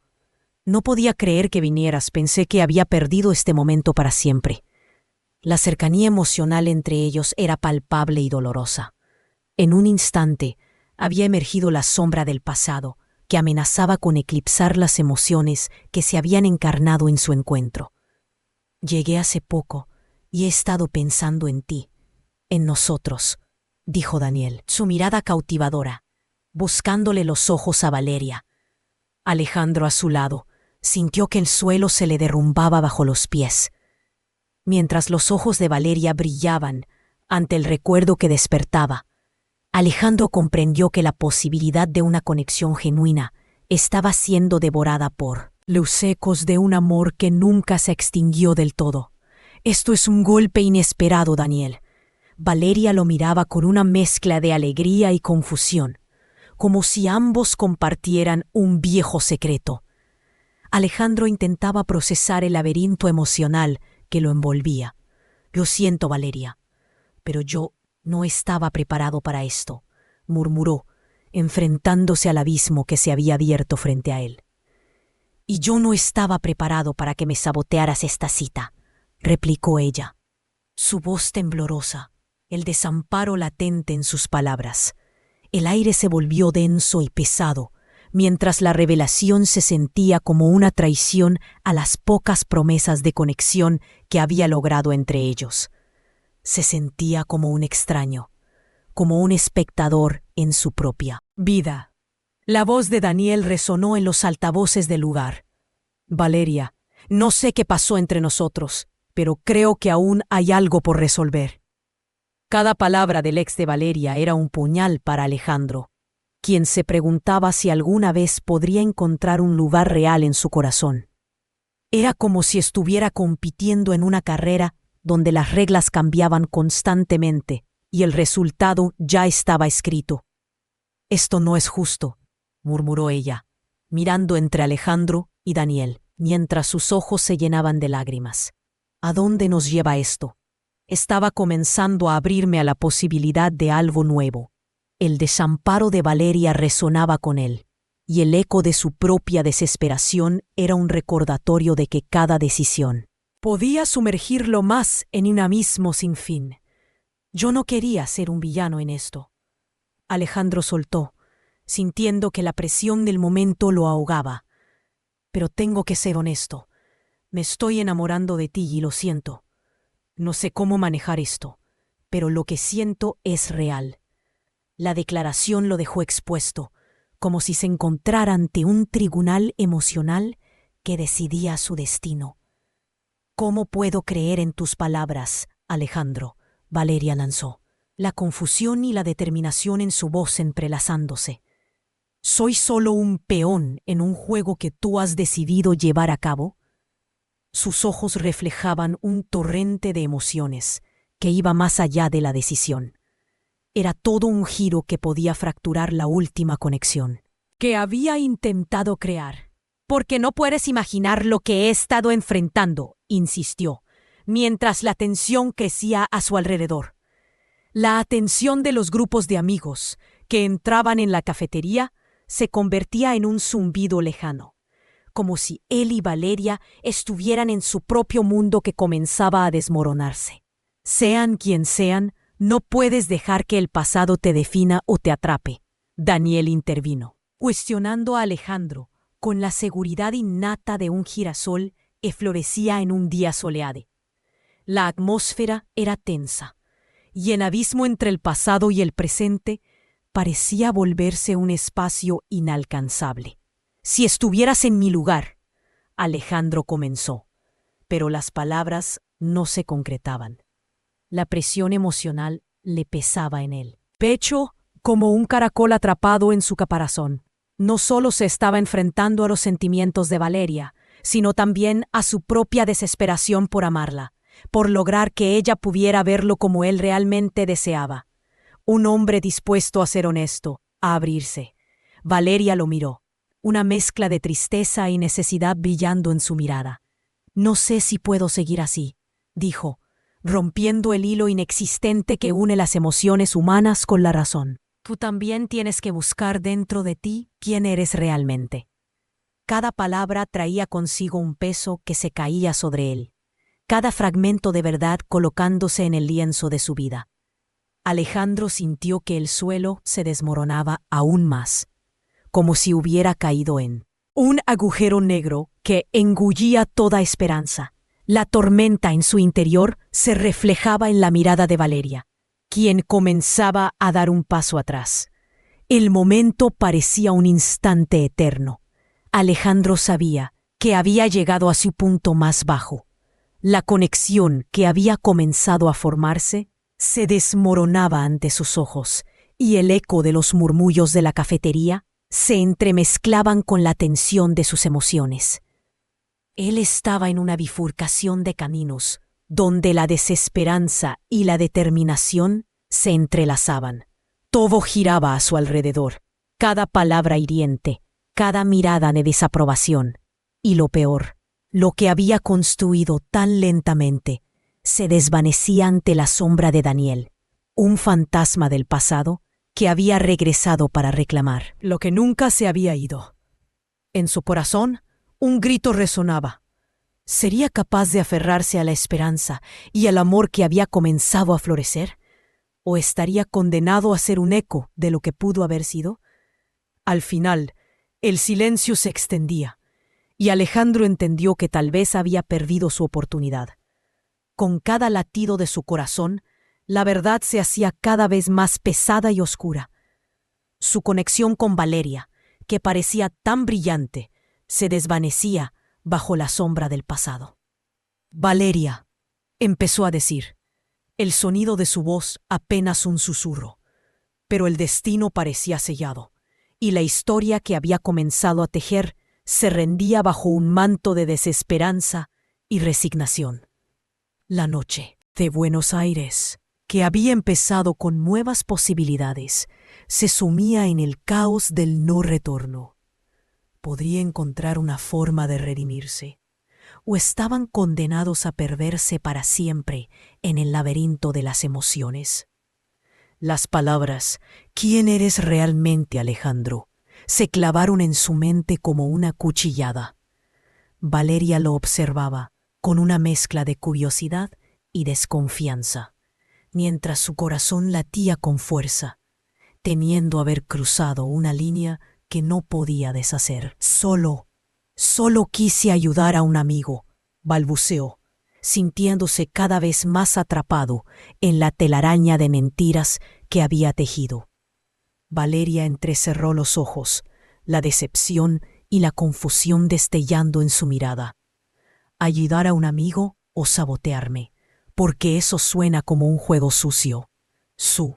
No podía creer que vinieras, pensé que había perdido este momento para siempre. La cercanía emocional entre ellos era palpable y dolorosa. En un instante había emergido la sombra del pasado, que amenazaba con eclipsar las emociones que se habían encarnado en su encuentro. Llegué hace poco y he estado pensando en ti, en nosotros, dijo Daniel, su mirada cautivadora, buscándole los ojos a Valeria. Alejandro, a su lado, sintió que el suelo se le derrumbaba bajo los pies. Mientras los ojos de Valeria brillaban ante el recuerdo que despertaba, Alejandro comprendió que la posibilidad de una conexión genuina estaba siendo devorada por los ecos de un amor que nunca se extinguió del todo. Esto es un golpe inesperado, Daniel. Valeria lo miraba con una mezcla de alegría y confusión, como si ambos compartieran un viejo secreto. Alejandro intentaba procesar el laberinto emocional que lo envolvía. Lo siento, Valeria, pero yo no estaba preparado para esto, murmuró, enfrentándose al abismo que se había abierto frente a él. Y yo no estaba preparado para que me sabotearas esta cita, replicó ella. Su voz temblorosa, el desamparo latente en sus palabras. El aire se volvió denso y pesado, mientras la revelación se sentía como una traición a las pocas promesas de conexión que había logrado entre ellos. Se sentía como un extraño, como un espectador en su propia vida. La voz de Daniel resonó en los altavoces del lugar. Valeria, no sé qué pasó entre nosotros, pero creo que aún hay algo por resolver. Cada palabra del ex de Valeria era un puñal para Alejandro, quien se preguntaba si alguna vez podría encontrar un lugar real en su corazón. Era como si estuviera compitiendo en una carrera donde las reglas cambiaban constantemente y el resultado ya estaba escrito. Esto no es justo, murmuró ella, mirando entre Alejandro y Daniel, mientras sus ojos se llenaban de lágrimas. ¿A dónde nos lleva esto? Estaba comenzando a abrirme a la posibilidad de algo nuevo. El desamparo de Valeria resonaba con él, y el eco de su propia desesperación era un recordatorio de que cada decisión podía sumergirlo más en un abismo sin fin. Yo no quería ser un villano en esto. Alejandro soltó, sintiendo que la presión del momento lo ahogaba. Pero tengo que ser honesto. Me estoy enamorando de ti y lo siento. No sé cómo manejar esto, pero lo que siento es real. La declaración lo dejó expuesto, como si se encontrara ante un tribunal emocional que decidía su destino. ¿Cómo puedo creer en tus palabras, Alejandro?, Valeria lanzó, la confusión y la determinación en su voz entrelazándose. ¿Soy solo un peón en un juego que tú has decidido llevar a cabo? Sus ojos reflejaban un torrente de emociones que iba más allá de la decisión. Era todo un giro que podía fracturar la última conexión que había intentado crear. «Porque no puedes imaginar lo que he estado enfrentando», insistió, mientras la tensión crecía a su alrededor. La atención de los grupos de amigos que entraban en la cafetería se convertía en un zumbido lejano, como si él y Valeria estuvieran en su propio mundo que comenzaba a desmoronarse. Sean quien sean, no puedes dejar que el pasado te defina o te atrape. Daniel intervino, cuestionando a Alejandro con la seguridad innata de un girasol que florecía en un día soleado. La atmósfera era tensa, y el abismo entre el pasado y el presente parecía volverse un espacio inalcanzable. «Si estuvieras en mi lugar», Alejandro comenzó, pero las palabras no se concretaban. La presión emocional le pesaba en el pecho como un caracol atrapado en su caparazón. No solo se estaba enfrentando a los sentimientos de Valeria, sino también a su propia desesperación por amarla, por lograr que ella pudiera verlo como él realmente deseaba. Un hombre dispuesto a ser honesto, a abrirse. Valeria lo miró, una mezcla de tristeza y necesidad brillando en su mirada. «No sé si puedo seguir así», dijo, rompiendo el hilo inexistente que une las emociones humanas con la razón. «Tú también tienes que buscar dentro de ti quién eres realmente». Cada palabra traía consigo un peso que se caía sobre él, cada fragmento de verdad colocándose en el lienzo de su vida. Alejandro sintió que el suelo se desmoronaba aún más, como si hubiera caído en un agujero negro que engullía toda esperanza. La tormenta en su interior se reflejaba en la mirada de Valeria, quien comenzaba a dar un paso atrás. El momento parecía un instante eterno. Alejandro sabía que había llegado a su punto más bajo. La conexión que había comenzado a formarse se desmoronaba ante sus ojos, y el eco de los murmullos de la cafetería se entremezclaban con la tensión de sus emociones. Él estaba en una bifurcación de caminos, donde la desesperanza y la determinación se entrelazaban. Todo giraba a su alrededor, cada palabra hiriente, cada mirada de desaprobación. Y lo peor, lo que había construido tan lentamente, se desvanecía ante la sombra de Daniel, un fantasma del pasado que había regresado para reclamar lo que nunca se había ido. En su corazón, un grito resonaba. ¿Sería capaz de aferrarse a la esperanza y al amor que había comenzado a florecer? ¿O estaría condenado a ser un eco de lo que pudo haber sido? Al final, el silencio se extendía, y Alejandro entendió que tal vez había perdido su oportunidad. Con cada latido de su corazón, la verdad se hacía cada vez más pesada y oscura. Su conexión con Valeria, que parecía tan brillante, se desvanecía bajo la sombra del pasado. «Valeria», empezó a decir, el sonido de su voz apenas un susurro, pero el destino parecía sellado, y la historia que había comenzado a tejer se rendía bajo un manto de desesperanza y resignación. La noche de Buenos Aires, que había empezado con nuevas posibilidades, se sumía en el caos del no retorno. podría encontrar una forma de redimirse, o estaban condenados a perderse para siempre en el laberinto de las emociones. Las palabras «¿Quién eres realmente, Alejandro?», se clavaron en su mente como una cuchillada. Valeria lo observaba con una mezcla de curiosidad y desconfianza, mientras su corazón latía con fuerza, temiendo haber cruzado una línea que no podía deshacer. Solo quise ayudar a un amigo», balbuceó, sintiéndose cada vez más atrapado en la telaraña de mentiras que había tejido. Valeria entrecerró los ojos, la decepción y la confusión destellando en su mirada. ¿Ayudar a un amigo o sabotearme? Porque eso suena como un juego sucio. Su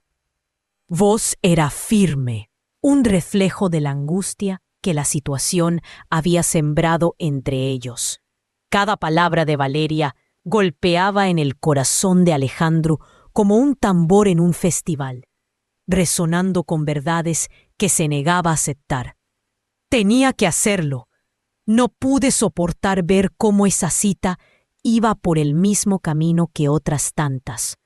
voz era firme, un reflejo de la angustia que la situación había sembrado entre ellos. Cada palabra de Valeria golpeaba en el corazón de Alejandro como un tambor en un festival, resonando con verdades que se negaba a aceptar. Tenía que hacerlo. No pude soportar ver cómo esa cita iba por el mismo camino que otras tantas.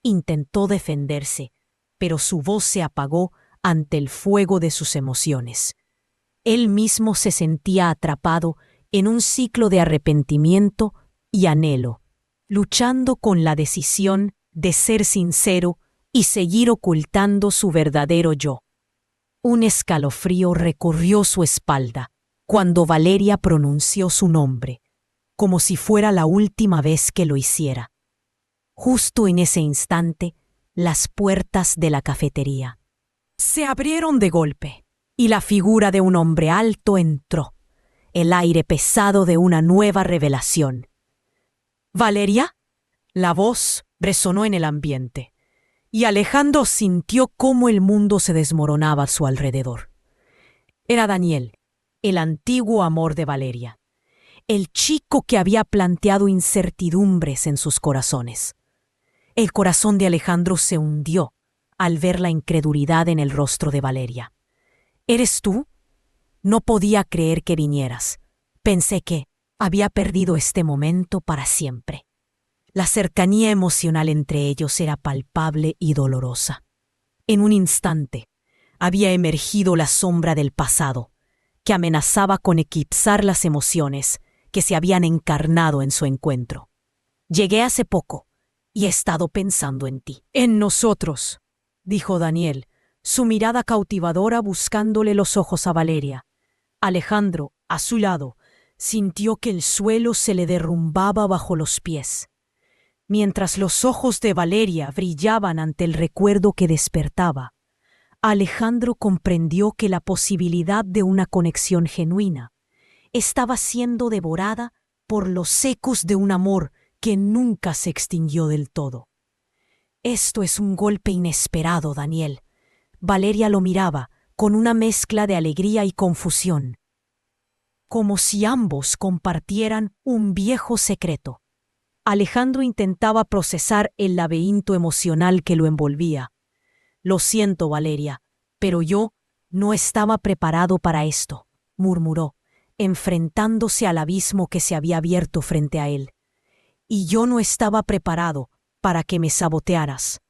Intentó defenderse, pero su voz se apagó ante el fuego de sus emociones. Él mismo se sentía atrapado en un ciclo de arrepentimiento y anhelo, luchando con la decisión de ser sincero y seguir ocultando su verdadero yo. Un escalofrío recorrió su espalda cuando Valeria pronunció su nombre, como si fuera la última vez que lo hiciera. Justo en ese instante, las puertas de la cafetería se abrieron de golpe y la figura de un hombre alto entró, el aire pesado de una nueva revelación. «¿Valeria?». La voz resonó en el ambiente, y Alejandro sintió cómo el mundo se desmoronaba a su alrededor. Era Daniel, el antiguo amor de Valeria, el chico que había planteado incertidumbres en sus corazones. El corazón de Alejandro se hundió al ver la incredulidad en el rostro de Valeria. «¿Eres tú? No podía creer que vinieras. Pensé que había perdido este momento para siempre». La cercanía emocional entre ellos era palpable y dolorosa. En un instante, había emergido la sombra del pasado, que amenazaba con eclipsar las emociones que se habían encarnado en su encuentro. «Llegué hace poco y he estado pensando en ti». «En nosotros», dijo Daniel, su mirada cautivadora buscándole los ojos a Valeria. Alejandro, a su lado, sintió que el suelo se le derrumbaba bajo los pies. Mientras los ojos de Valeria brillaban ante el recuerdo que despertaba, Alejandro comprendió que la posibilidad de una conexión genuina estaba siendo devorada por los ecos de un amor que nunca se extinguió del todo. «Esto es un golpe inesperado, Daniel». Valeria lo miraba con una mezcla de alegría y confusión, como si ambos compartieran un viejo secreto. Alejandro intentaba procesar el laberinto emocional que lo envolvía. «Lo siento, Valeria, pero yo no estaba preparado para esto», murmuró, enfrentándose al abismo que se había abierto frente a él. «Y yo no estaba preparado para que me sabotearas».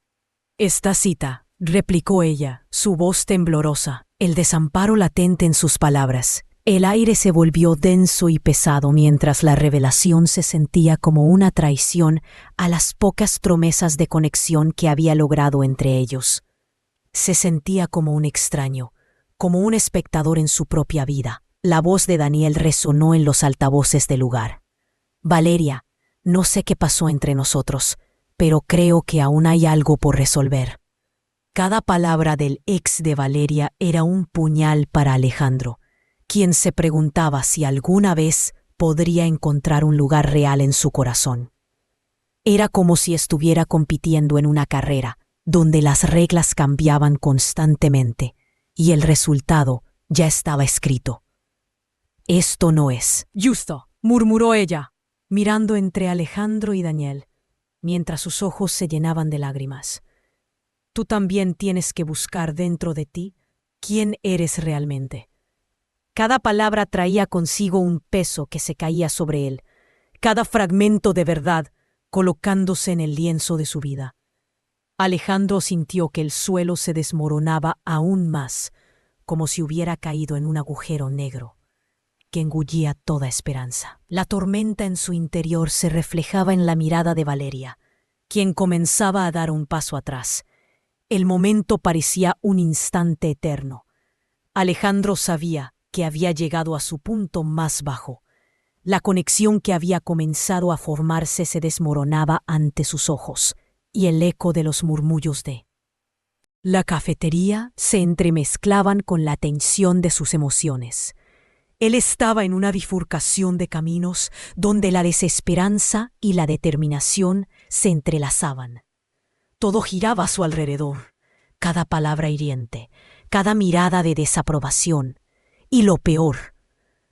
«Esta cita», replicó ella, su voz temblorosa, el desamparo latente en sus palabras. El aire se volvió denso y pesado mientras la revelación se sentía como una traición a las pocas promesas de conexión que había logrado entre ellos. Se sentía como un extraño, como un espectador en su propia vida. La voz de Daniel resonó en los altavoces del lugar. «Valeria, no sé qué pasó entre nosotros, pero creo que aún hay algo por resolver». Cada palabra del ex de Valeria era un puñal para Alejandro, quien se preguntaba si alguna vez podría encontrar un lugar real en su corazón. Era como si estuviera compitiendo en una carrera, donde las reglas cambiaban constantemente, y el resultado ya estaba escrito. «Esto no es justo», murmuró ella, mirando entre Alejandro y Daniel, mientras sus ojos se llenaban de lágrimas. «Tú también tienes que buscar dentro de ti quién eres realmente. Cada palabra traía consigo un peso que se caía sobre él, cada fragmento de verdad colocándose en el lienzo de su vida. Alejandro sintió que el suelo se desmoronaba aún más, como si hubiera caído en un agujero negro que engullía toda esperanza. La tormenta en su interior se reflejaba en la mirada de Valeria, quien comenzaba a dar un paso atrás. El momento parecía un instante eterno. Alejandro sabía que había llegado a su punto más bajo. La conexión que había comenzado a formarse se desmoronaba ante sus ojos, y el eco de los murmullos de la cafetería se entremezclaban con la tensión de sus emociones. Él estaba en una bifurcación de caminos donde la desesperanza y la determinación se entrelazaban. Todo giraba a su alrededor, cada palabra hiriente, cada mirada de desaprobación, y lo peor,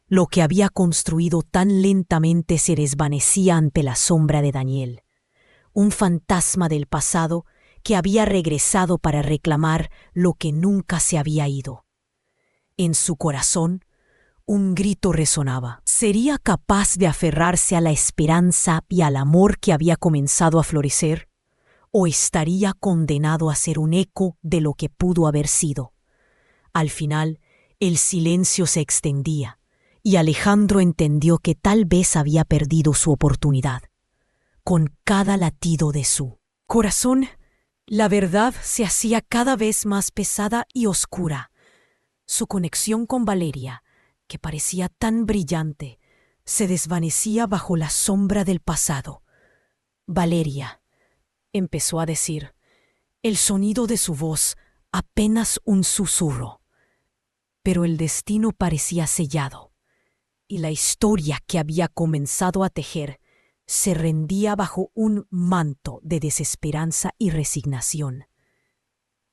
lo que había construido tan lentamente se desvanecía ante la sombra de Daniel, un fantasma del pasado que había regresado para reclamar lo que nunca se había ido. En su corazón, un grito resonaba. ¿Sería capaz de aferrarse a la esperanza y al amor que había comenzado a florecer? ¿O estaría condenado a ser un eco de lo que pudo haber sido? Al final, el silencio se extendía, y Alejandro entendió que tal vez había perdido su oportunidad. Con cada latido de su corazón, la verdad se hacía cada vez más pesada y oscura. Su conexión con Valeria, que parecía tan brillante, se desvanecía bajo la sombra del pasado. Valeria, empezó a decir, el sonido de su voz apenas un susurro. Pero el destino parecía sellado, y la historia que había comenzado a tejer se rendía bajo un manto de desesperanza y resignación.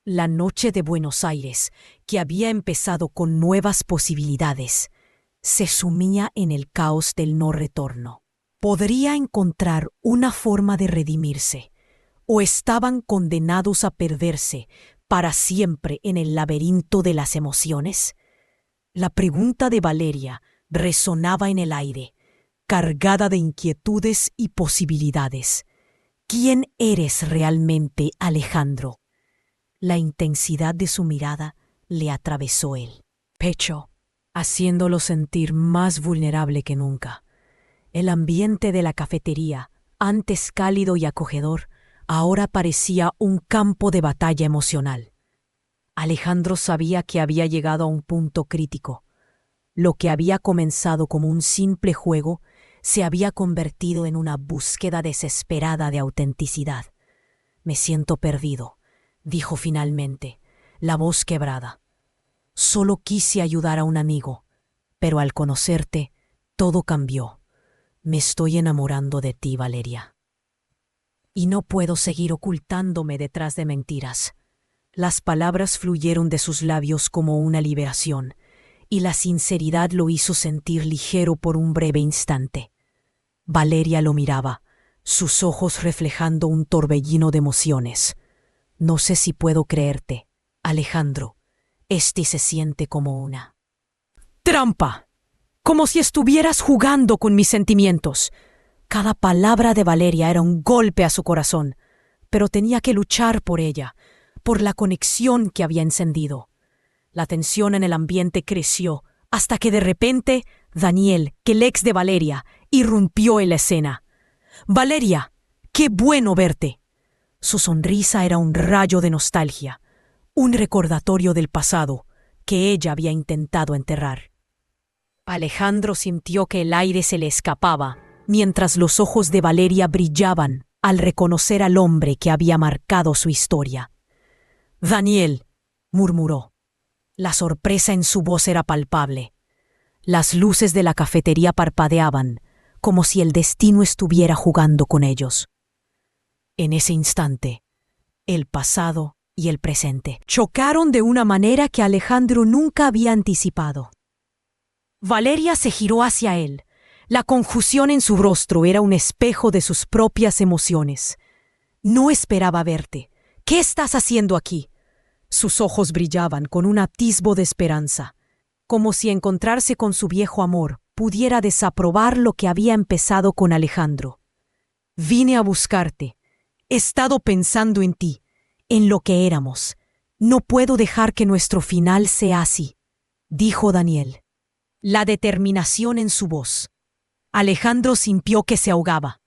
La noche de Buenos Aires, que había empezado con nuevas posibilidades, se sumía en el caos del no retorno. ¿Podría encontrar una forma de redimirse? ¿O estaban condenados a perderse para siempre en el laberinto de las emociones? La pregunta de Valeria resonaba en el aire, cargada de inquietudes y posibilidades. ¿Quién eres realmente, Alejandro? La intensidad de su mirada le atravesó el pecho, haciéndolo sentir más vulnerable que nunca. El ambiente de la cafetería, antes cálido y acogedor, ahora parecía un campo de batalla emocional. Alejandro sabía que había llegado a un punto crítico. Lo que había comenzado como un simple juego se había convertido en una búsqueda desesperada de autenticidad. Me siento perdido, dijo finalmente, la voz quebrada. Solo quise ayudar a un amigo, pero al conocerte, todo cambió. Me estoy enamorando de ti, Valeria. Y no puedo seguir ocultándome detrás de mentiras. Las palabras fluyeron de sus labios como una liberación, y la sinceridad lo hizo sentir ligero por un breve instante. Valeria lo miraba, sus ojos reflejando un torbellino de emociones. No sé si puedo creerte, Alejandro. Este se siente como una trampa, como si estuvieras jugando con mis sentimientos. Cada palabra de Valeria era un golpe a su corazón, pero tenía que luchar por ella, por la conexión que había encendido. La tensión en el ambiente creció, hasta que de repente Daniel, que el ex de Valeria, irrumpió en la escena. «Valeria, qué bueno verte». Su sonrisa era un rayo de nostalgia, un recordatorio del pasado que ella había intentado enterrar. Alejandro sintió que el aire se le escapaba, mientras los ojos de Valeria brillaban al reconocer al hombre que había marcado su historia. «Daniel», murmuró. La sorpresa en su voz era palpable. Las luces de la cafetería parpadeaban, como si el destino estuviera jugando con ellos. En ese instante, el pasado y el presente chocaron de una manera que Alejandro nunca había anticipado. Valeria se giró hacia él. La confusión en su rostro era un espejo de sus propias emociones. «No esperaba verte. ¿Qué estás haciendo aquí?» Sus ojos brillaban con un atisbo de esperanza. como si encontrarse con su viejo amor pudiera desaprobar lo que había empezado con Alejandro. Vine a buscarte. He estado pensando en ti, en lo que éramos. No puedo dejar que nuestro final sea así, dijo Daniel. La determinación en su voz. Alejandro sintió que se ahogaba.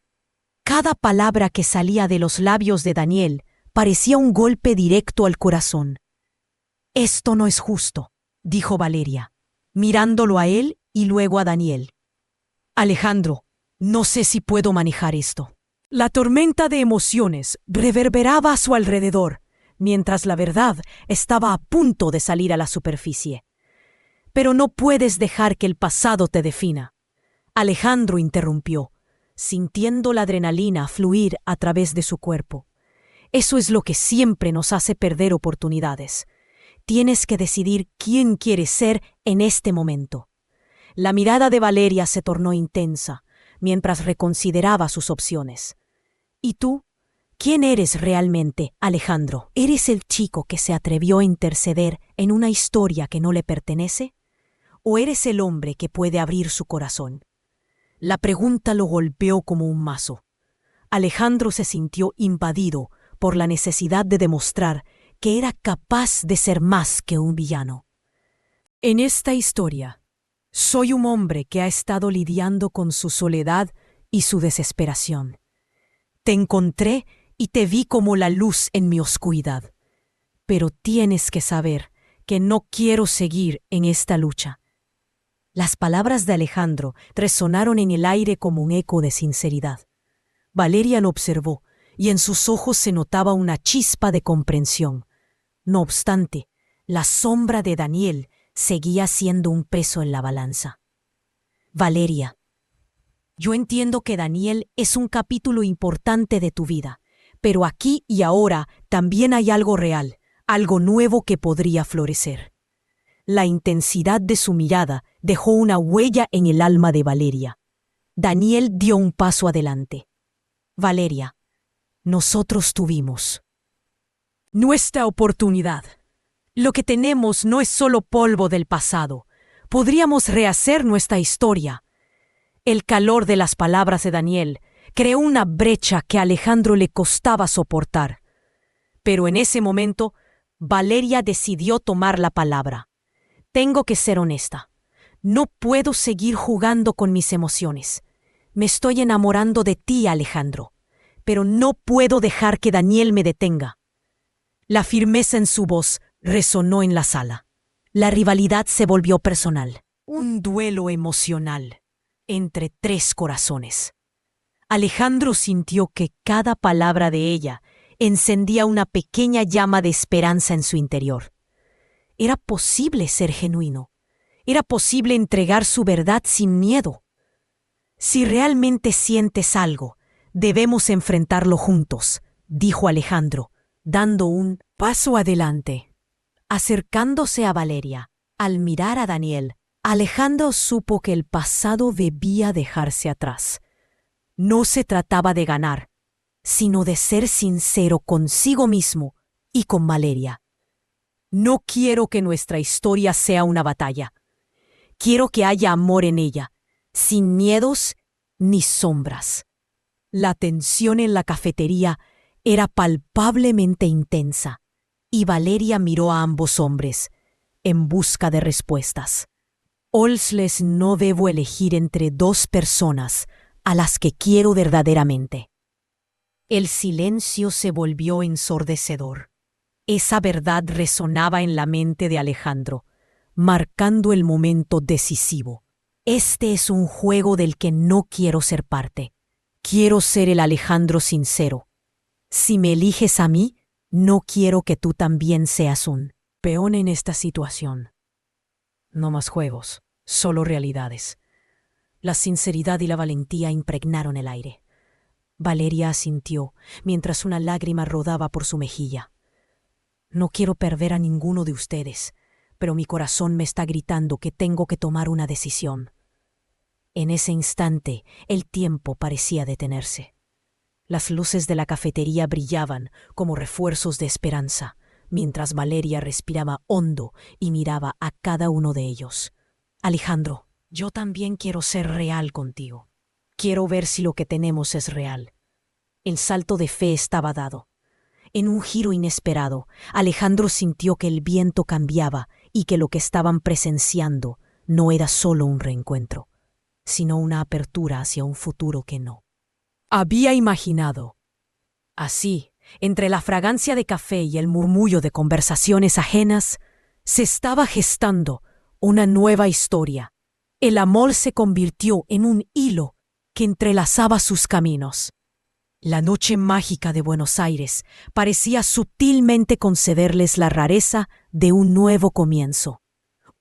Cada palabra que salía de los labios de Daniel parecía un golpe directo al corazón. Esto no es justo, dijo Valeria, mirándolo a él y luego a Daniel. Alejandro, no sé si puedo manejar esto. La tormenta de emociones reverberaba a su alrededor, mientras la verdad estaba a punto de salir a la superficie. Pero no puedes dejar que el pasado te defina. Alejandro interrumpió, sintiendo la adrenalina fluir a través de su cuerpo. Eso es lo que siempre nos hace perder oportunidades. Tienes que decidir quién quieres ser en este momento. La mirada de Valeria se tornó intensa, mientras reconsideraba sus opciones. ¿Y tú? ¿Quién eres realmente, Alejandro? ¿Eres el chico que se atrevió a interceder en una historia que no le pertenece? ¿O eres el hombre que puede abrir su corazón? La pregunta lo golpeó como un mazo. Alejandro se sintió invadido por la necesidad de demostrar que era capaz de ser más que un villano. En esta historia, soy un hombre que ha estado lidiando con su soledad y su desesperación. Te encontré y te vi como la luz en mi oscuridad. Pero tienes que saber que no quiero seguir en esta lucha. Las palabras de Alejandro resonaron en el aire como un eco de sinceridad. Valeria lo observó y en sus ojos se notaba una chispa de comprensión. No obstante, la sombra de Daniel seguía siendo un peso en la balanza. Valeria, yo entiendo que Daniel es un capítulo importante de tu vida, pero aquí y ahora también hay algo real, algo nuevo que podría florecer. La intensidad de su mirada dejó una huella en el alma de Valeria. Daniel dio un paso adelante. Valeria, nosotros tuvimos nuestra oportunidad. Lo que tenemos no es solo polvo del pasado. Podríamos rehacer nuestra historia. El calor de las palabras de Daniel creó una brecha que a Alejandro le costaba soportar. Pero en ese momento, Valeria decidió tomar la palabra. Tengo que ser honesta. No puedo seguir jugando con mis emociones. Me estoy enamorando de ti, Alejandro, pero no puedo dejar que Daniel me detenga. La firmeza en su voz resonó en la sala. La rivalidad se volvió personal. Un duelo emocional entre tres corazones. Alejandro sintió que cada palabra de ella encendía una pequeña llama de esperanza en su interior. Era posible ser genuino. Era posible entregar su verdad sin miedo. Si realmente sientes algo, debemos enfrentarlo juntos, dijo Alejandro, dando un paso adelante. Acercándose a Valeria, al mirar a Daniel, Alejandro supo que el pasado debía dejarse atrás. No se trataba de ganar, sino de ser sincero consigo mismo y con Valeria. No quiero que nuestra historia sea una batalla. Quiero que haya amor en ella, sin miedos ni sombras. La tensión en la cafetería era palpablemente intensa, y Valeria miró a ambos hombres, en busca de respuestas. Olsles, no debo elegir entre dos personas a las que quiero verdaderamente. El silencio se volvió ensordecedor. Esa verdad resonaba en la mente de Alejandro, marcando el momento decisivo. Este es un juego del que no quiero ser parte. Quiero ser el Alejandro sincero. Si me eliges a mí, no quiero que tú también seas un peón en esta situación. No más juegos, solo realidades. La sinceridad y la valentía impregnaron el aire. Valeria asintió, mientras una lágrima rodaba por su mejilla. No quiero perder a ninguno de ustedes, pero mi corazón me está gritando que tengo que tomar una decisión. En ese instante, el tiempo parecía detenerse. Las luces de la cafetería brillaban como refuerzos de esperanza, mientras Valeria respiraba hondo y miraba a cada uno de ellos. Alejandro, yo también quiero ser real contigo. Quiero ver si lo que tenemos es real. El salto de fe estaba dado. En un giro inesperado, Alejandro sintió que el viento cambiaba y que lo que estaban presenciando no era solo un reencuentro, sino una apertura hacia un futuro que no había imaginado. Así, entre la fragancia de café y el murmullo de conversaciones ajenas, se estaba gestando una nueva historia. El amor se convirtió en un hilo que entrelazaba sus caminos. La noche mágica de Buenos Aires parecía sutilmente concederles la rareza de un nuevo comienzo,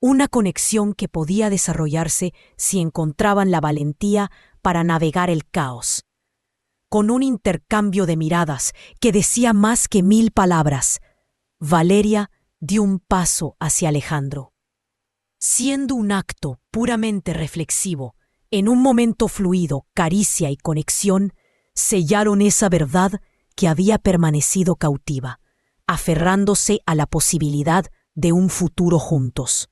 una conexión que podía desarrollarse si encontraban la valentía para navegar el caos. Con un intercambio de miradas que decía más que 1000 palabras, Valeria dio un paso hacia Alejandro. Siendo un acto puramente reflexivo, en un momento fluido, caricia y conexión, sellaron esa verdad que había permanecido cautiva, aferrándose a la posibilidad de un futuro juntos.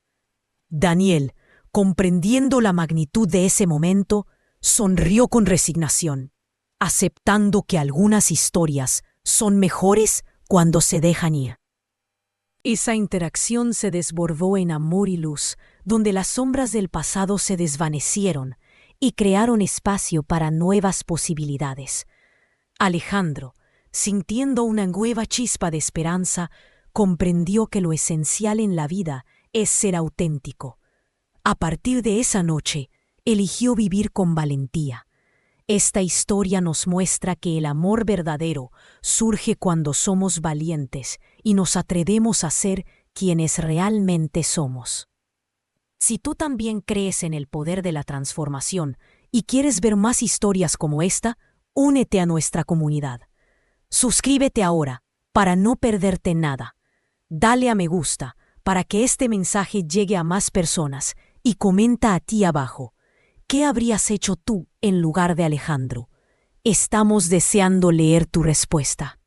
Daniel, comprendiendo la magnitud de ese momento, sonrió con resignación, aceptando que algunas historias son mejores cuando se dejan ir. Esa interacción se desbordó en amor y luz, donde las sombras del pasado se desvanecieron y crearon espacio para nuevas posibilidades. Alejandro, sintiendo una nueva chispa de esperanza, comprendió que lo esencial en la vida es ser auténtico. A partir de esa noche, eligió vivir con valentía. Esta historia nos muestra que el amor verdadero surge cuando somos valientes y nos atrevemos a ser quienes realmente somos. Si tú también crees en el poder de la transformación y quieres ver más historias como esta, únete a nuestra comunidad. Suscríbete ahora para no perderte nada. Dale a me gusta para que este mensaje llegue a más personas y comenta aquí abajo. ¿Qué habrías hecho tú en lugar de Alejandro? Estamos deseando leer tu respuesta.